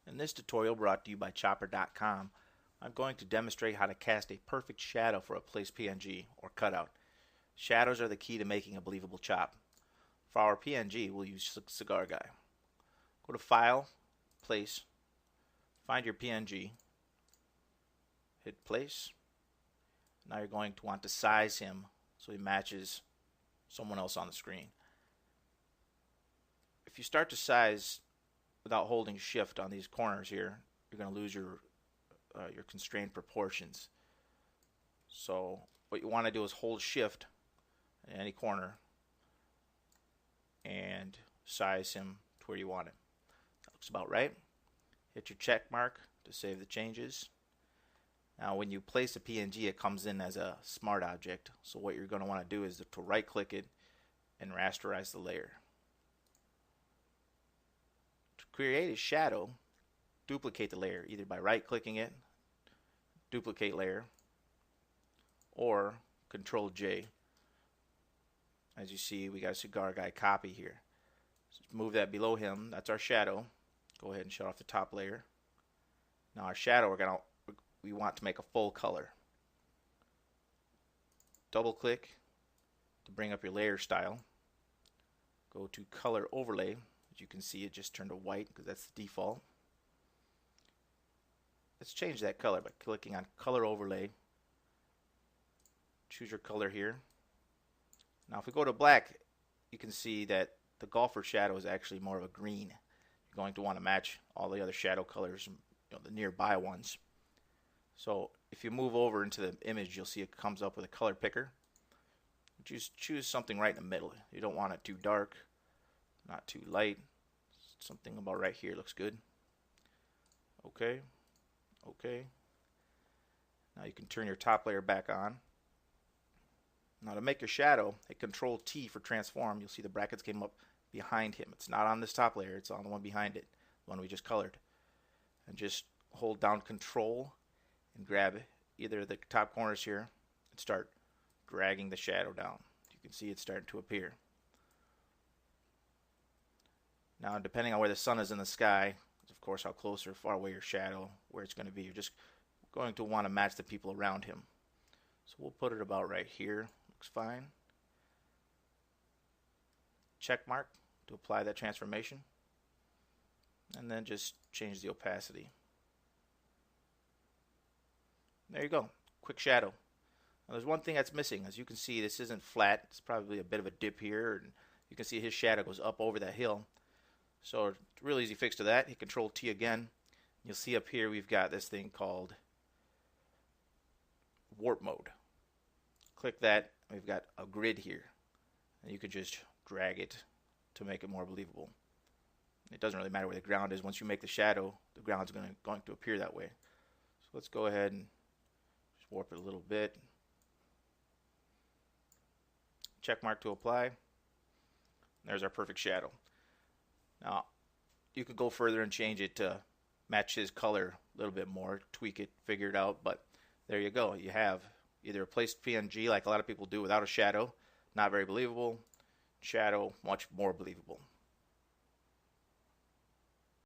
In this tutorial brought to you by Chopper.com, I'm going to demonstrate how to cast a perfect shadow for a placed PNG or cutout. Shadows are the key to making a believable chop. For our PNG, we'll use Cigar Guy. Go to File, Place, find your PNG, hit Place. Now you're going to want to size him so he matches someone else on the screen. If you start to size without holding shift on these corners here, you're going to lose your constrained proportions. So what you want to do is hold shift in any corner and size him to where you want it. That looks about right. Hit your check mark to save the changes. Now when you place a PNG, it comes in as a smart object. So what you're going to want to do is to right click it and rasterize the layer. To create a shadow, duplicate the layer either by right clicking it, duplicate layer, or Control J. As you see, we got a Cigar Guy copy here. So move that below him. That's our shadow. Go ahead and shut off the top layer. Now our shadow, we want to make a full color. Double click to bring up your layer style. Go to Color Overlay. As you can see, it just turned to white because that's the default. Let's change that color by clicking on Color Overlay. Choose your color here. Now if we go to black, you can see that the golfer shadow is actually more of a green. You're going to want to match all the other shadow colors, the nearby ones. So if you move over into the image, you'll see it comes up with a color picker. Just choose something right in the middle. You don't want it too dark, not too light. Something about right here looks good. Okay. Okay. Now you can turn your top layer back on. Now to make your shadow, hit Control T for transform. You'll see the brackets came up behind him. It's not on this top layer, it's on the one behind it, the one we just colored. And just hold down Control and grab either the top corners here and start dragging the shadow down. You can see it's starting to appear. Now depending on where the sun is in the sky, of course how close or far away your shadow, where it's going to be, you're just going to want to match the people around him. So we'll put it about right here. Looks fine. Check mark to apply that transformation. And then just change the opacity. There you go. Quick shadow. Now there's one thing that's missing. As you can see, this isn't flat. It's probably a bit of a dip here. And you can see his shadow goes up over that hill. So it's a really easy fix to that. Hit Control T again. You'll see up here we've got this thing called Warp Mode. Click that. We've got a grid here. And you could just drag it to make it more believable. It doesn't really matter where the ground is. Once you make the shadow, the ground's going to appear that way. So let's go ahead and just warp it a little bit. Check mark to apply. There's our perfect shadow. Now, you could go further and change it to match his color a little bit more, tweak it, figure it out, but there you go. You have either a placed PNG like a lot of people do without a shadow, not very believable, shadow, much more believable.